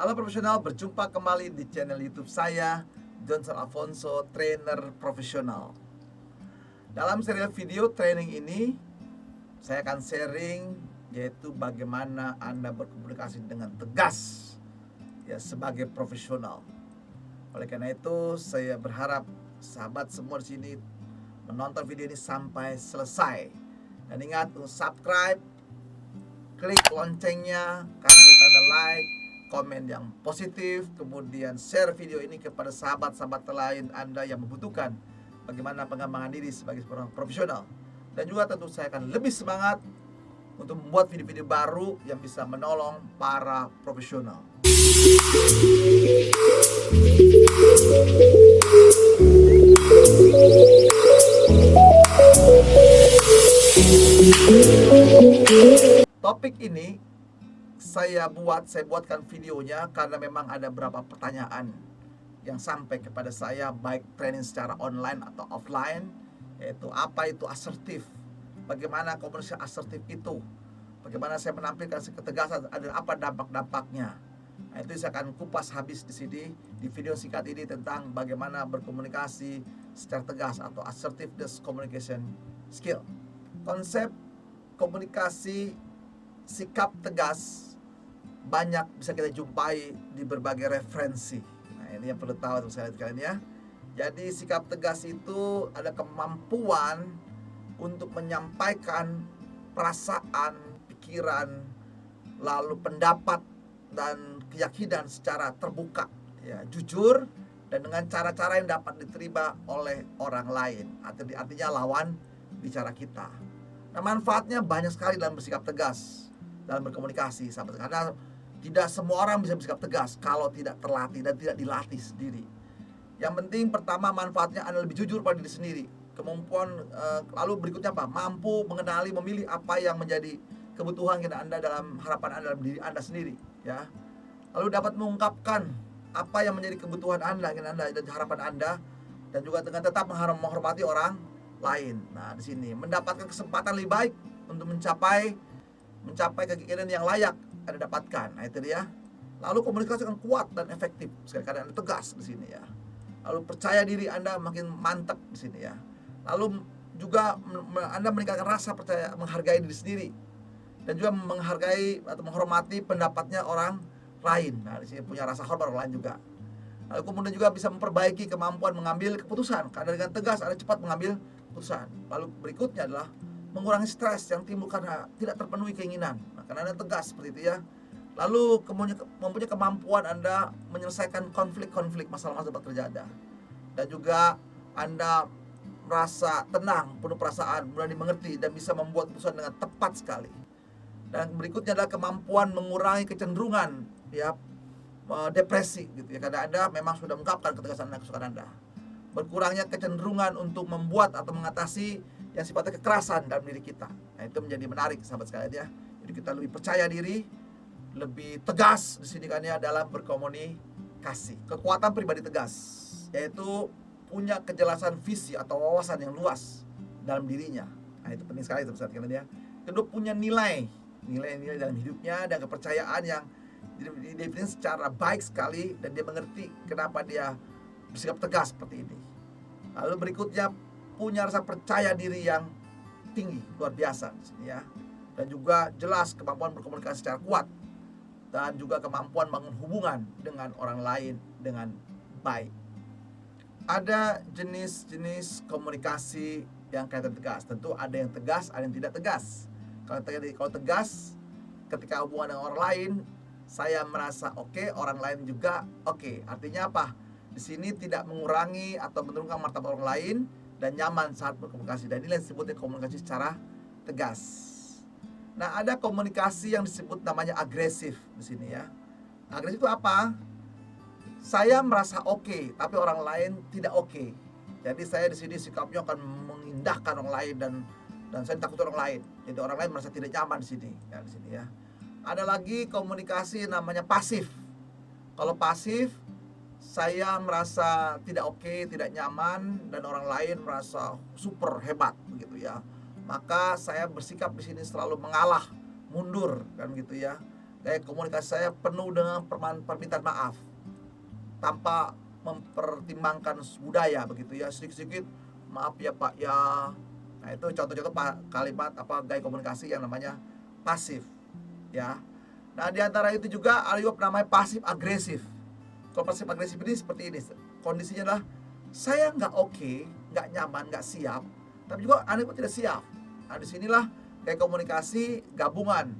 Halo profesional, berjumpa kembali di channel YouTube saya, Johnson Alfonso, trainer profesional. Dalam serial video training ini, saya akan sharing yaitu bagaimana Anda berkomunikasi dengan tegas ya sebagai profesional. Oleh karena itu, saya berharap sahabat semua di sini menonton video ini sampai selesai. Dan ingat untuk subscribe, klik loncengnya, kasih tanda like, komen yang positif, kemudian share video ini kepada sahabat-sahabat lain Anda yang membutuhkan bagaimana pengembangan diri sebagai seorang profesional. Dan juga tentu saya akan lebih semangat untuk membuat video-video baru yang bisa menolong para profesional. Topik ini saya buatkan videonya karena memang ada beberapa pertanyaan yang sampai kepada saya, baik training secara online atau offline, yaitu apa itu asertif, bagaimana komunikasi asertif itu, bagaimana saya menampilkan ketegasan, ada apa dampak-dampaknya. Nah, itu saya akan kupas habis di sini di video singkat ini tentang bagaimana berkomunikasi secara tegas atau assertiveness communication skill. Konsep komunikasi sikap tegas banyak bisa kita jumpai di berbagai referensi. Nah, ini yang perlu tahu untuk saya kalian ya. Jadi sikap tegas itu ada kemampuan untuk menyampaikan perasaan, pikiran, lalu pendapat dan keyakinan secara terbuka, ya, jujur, dan dengan cara-cara yang dapat diterima oleh orang lain. Artinya lawan bicara kita. Nah, manfaatnya banyak sekali dalam bersikap tegas, dalam berkomunikasi, sahabat. Karena tidak semua orang bisa bersikap tegas kalau tidak terlatih dan tidak dilatih sendiri. Yang penting pertama, manfaatnya Anda lebih jujur pada diri sendiri. Kemampuan lalu berikutnya apa? Mampu mengenali, memilih apa yang menjadi kebutuhan Anda dalam harapan Anda, dalam diri Anda sendiri, ya. Lalu dapat mengungkapkan apa yang menjadi kebutuhan Anda dan harapan Anda, dan juga dengan tetap menghormati orang lain. Nah, di sini mendapatkan kesempatan lebih baik untuk mencapai keinginan yang layak Anda dapatkan. Nah, itu dia. Lalu komunikasi yang kuat dan efektif. Sekali-kali Anda tegas di sini ya. Lalu percaya diri Anda makin mantap di sini ya. Lalu juga Anda meningkatkan rasa percaya, menghargai diri sendiri, dan juga menghargai atau menghormati pendapatnya orang lain. Nah, di sini punya rasa hormat orang lain juga. Lalu kemudian juga bisa memperbaiki kemampuan mengambil keputusan, karena dengan tegas Anda cepat mengambil keputusan. Lalu berikutnya adalah mengurangi stres yang timbul karena tidak terpenuhi keinginan. Nah, karena Anda tegas seperti itu ya. Lalu mempunyai kemampuan Anda menyelesaikan konflik-konflik, masalah-masalah terjadi. Dan juga Anda merasa tenang, penuh perasaan, mudah dimengerti, dan bisa membuat keputusan dengan tepat sekali. Dan berikutnya adalah kemampuan mengurangi kecenderungan ya depresi gitu ya, karena Anda memang sudah mengungkapkan ketegasan Anda, kesukaan Anda. Berkurangnya kecenderungan untuk membuat atau mengatasi yang sifatnya kekerasan dalam diri kita. Nah, itu menjadi menarik sahabat sekalian ya. Jadi kita lebih percaya diri, lebih tegas di sini kan ya dalam berkomunikasi. Kekuatan pribadi tegas yaitu punya kejelasan visi atau wawasan yang luas dalam dirinya. Nah, itu penting sekali sahabat sekalian ya. Kedua, punya nilai dalam hidupnya dan kepercayaan yang didefinisikan secara baik sekali, dan dia mengerti kenapa dia bersikap tegas seperti ini. Lalu berikutnya punya rasa percaya diri yang tinggi, luar biasa di sini ya. Dan juga jelas kemampuan berkomunikasi secara kuat, dan juga kemampuan bangun hubungan dengan orang lain dengan baik. Ada jenis-jenis komunikasi yang kelihatan tegas. Tentu ada yang tegas, ada yang tidak tegas. Kalau tegas, ketika hubungan dengan orang lain, saya merasa oke, orang lain juga oke. Artinya apa? Di sini tidak mengurangi atau menurunkan martabat orang lain, dan nyaman saat berkomunikasi. Dan ini yang disebutnya komunikasi secara tegas. Nah, ada komunikasi yang disebut namanya agresif di sini ya. Agresif itu apa? Saya merasa oke, tapi orang lain tidak oke. Jadi saya di sini sikapnya akan mengindahkan orang lain, dan saya takut orang lain. Jadi orang lain merasa tidak nyaman di sini ya. Ada lagi komunikasi namanya pasif. Kalau pasif, saya merasa tidak oke, tidak nyaman, dan orang lain merasa super hebat begitu ya. Maka saya bersikap di sini selalu mengalah, mundur kan gitu ya. Gaya komunikasi saya penuh dengan permintaan maaf tanpa mempertimbangkan budaya begitu ya, sedikit-sedikit maaf ya Pak ya. Nah itu contoh-contoh kalimat gaya komunikasi yang namanya pasif ya. Nah di antara itu juga ada juga namanya pasif agresif. Kalau pasif agresif ini seperti ini, kondisinya adalah saya nggak oke, nggak nyaman, nggak siap, tapi juga Anda pun tidak siap. Nah disinilah kayak komunikasi gabungan.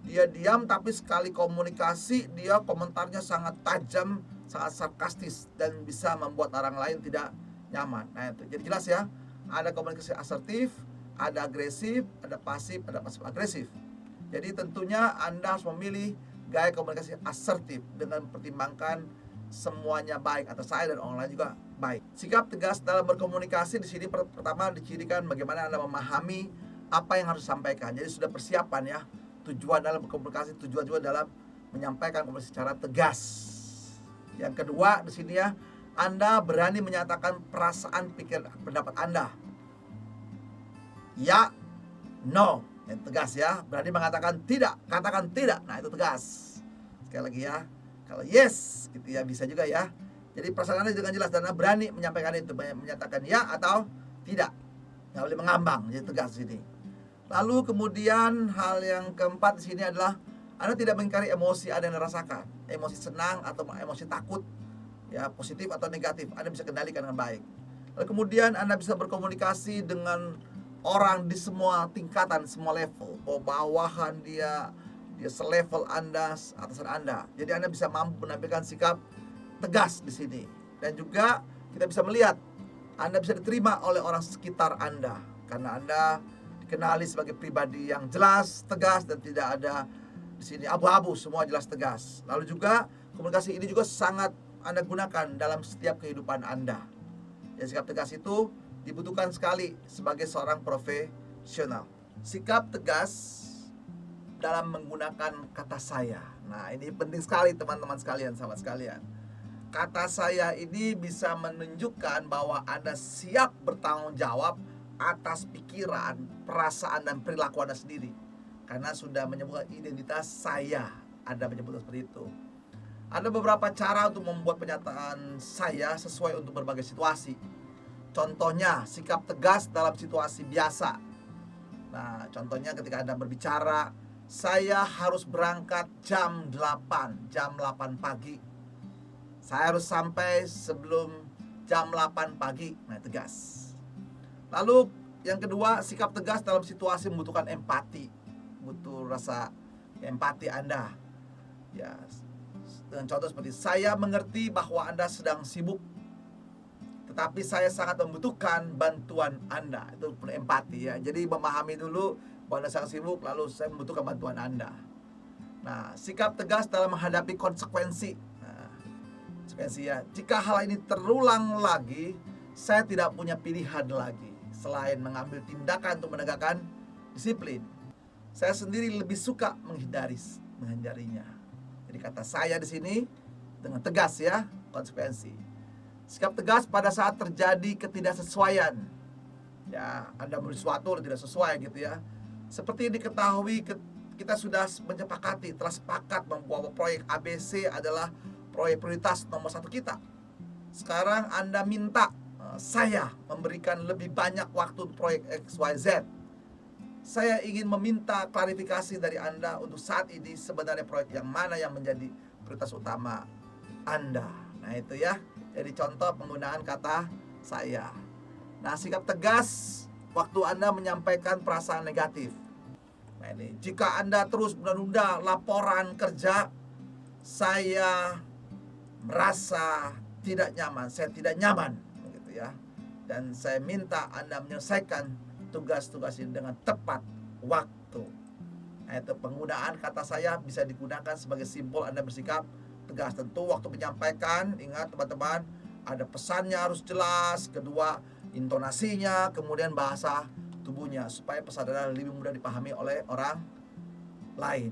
Dia diam tapi sekali komunikasi dia komentarnya sangat tajam, sangat sarkastis dan bisa membuat orang lain tidak nyaman. Nah itu jadi jelas ya, ada komunikasi asertif, ada agresif, ada pasif agresif. Jadi tentunya Anda harus memilih gaya komunikasi asertif dengan mempertimbangkan semuanya baik atas saya dan orang lain juga baik. Sikap tegas dalam berkomunikasi di sini pertama dicirikan bagaimana Anda memahami apa yang harus disampaikan. Jadi sudah persiapan ya. Tujuan dalam berkomunikasi, tujuan juga dalam menyampaikan komunikasi secara tegas. Yang kedua di sini ya, Anda berani menyatakan perasaan, pikiran, pendapat Anda. Ya, no, yang tegas ya. Berani mengatakan tidak, katakan tidak. Nah itu tegas. Sekali lagi ya, kalau yes gitu ya bisa juga ya. Jadi perasaan Anda dengan jelas dan Anda berani menyampaikan itu, menyatakan ya atau tidak. Nggak boleh mengambang, jadi tegas di sini. Lalu kemudian hal yang keempat di sini adalah Anda tidak mengingkari emosi Anda yang rasakan, emosi senang atau emosi takut, ya positif atau negatif, Anda bisa kendalikan dengan baik. Lalu kemudian Anda bisa berkomunikasi dengan orang di semua tingkatan, semua level, bawahan dia selevel Anda, atasan Anda. Jadi Anda bisa mampu menampilkan sikap tegas di sini. Dan juga kita bisa melihat Anda bisa diterima oleh orang sekitar Anda karena Anda dikenali sebagai pribadi yang jelas, tegas dan tidak ada di sini abu-abu, semua jelas tegas. Lalu juga komunikasi ini juga sangat Anda gunakan dalam setiap kehidupan Anda. Ya, sikap tegas itu dibutuhkan sekali sebagai seorang profesional. Sikap tegas dalam menggunakan kata saya. Nah, ini penting sekali teman-teman sekalian, sahabat sekalian. Kata saya ini bisa menunjukkan bahwa Anda siap bertanggung jawab atas pikiran, perasaan, dan perilaku Anda sendiri. Karena sudah menyebutkan identitas saya, Anda menyebutkan seperti itu. Ada beberapa cara untuk membuat pernyataan saya sesuai untuk berbagai situasi. Contohnya, sikap tegas dalam situasi biasa. Nah, contohnya ketika Anda berbicara, saya harus berangkat jam 8 pagi. Saya harus sampai sebelum jam 8 pagi. Nah, tegas. Lalu yang kedua, sikap tegas dalam situasi membutuhkan empati. Butuh rasa empati Anda. Ya, dengan contoh seperti saya mengerti bahwa Anda sedang sibuk, tetapi saya sangat membutuhkan bantuan Anda. Itu perlu empati ya. Jadi memahami dulu bahwa Anda sangat sibuk, lalu saya membutuhkan bantuan Anda. Nah, sikap tegas dalam menghadapi konsekuensi. Nah, konsekuensi ya. Jika hal ini terulang lagi, saya tidak punya pilihan lagi selain mengambil tindakan untuk menegakkan disiplin. Saya sendiri lebih suka menghindarinya. Jadi kata saya di sini dengan tegas ya, konsekuensi. Sikap tegas pada saat terjadi ketidaksesuaian. Ya, Anda menulis sesuatu tidak sesuai gitu ya. Seperti diketahui kita sudah menyepakati, telah sepakat bahwa proyek ABC adalah proyek prioritas nomor 1 kita. Sekarang Anda minta saya memberikan lebih banyak waktu untuk proyek XYZ. Saya ingin meminta klarifikasi dari Anda untuk saat ini sebenarnya proyek yang mana yang menjadi prioritas utama Anda. Nah itu ya, jadi contoh penggunaan kata saya. Nah, sikap tegas waktu Anda menyampaikan perasaan negatif. Nah ini, jika Anda terus menunda laporan kerja, saya merasa tidak nyaman, saya tidak nyaman begitu ya. Dan saya minta Anda menyelesaikan tugas-tugas ini dengan tepat waktu. Nah, itu penggunaan kata saya bisa digunakan sebagai simbol Anda bersikap tegas. Tentu waktu menyampaikan, ingat teman-teman, ada pesannya harus jelas, kedua intonasinya, kemudian bahasa tubuhnya supaya pesan Anda lebih mudah dipahami oleh orang lain.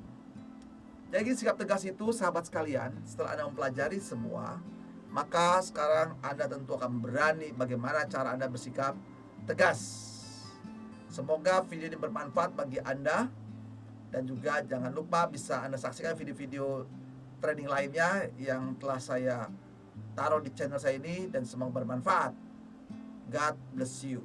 Jadi sikap tegas itu sahabat sekalian, setelah Anda mempelajari semua, maka sekarang Anda tentu akan berani bagaimana cara Anda bersikap tegas. Semoga video ini bermanfaat bagi Anda. Dan juga jangan lupa bisa Anda saksikan video-video training lainnya yang telah saya taruh di channel saya ini, dan semoga bermanfaat. God bless you.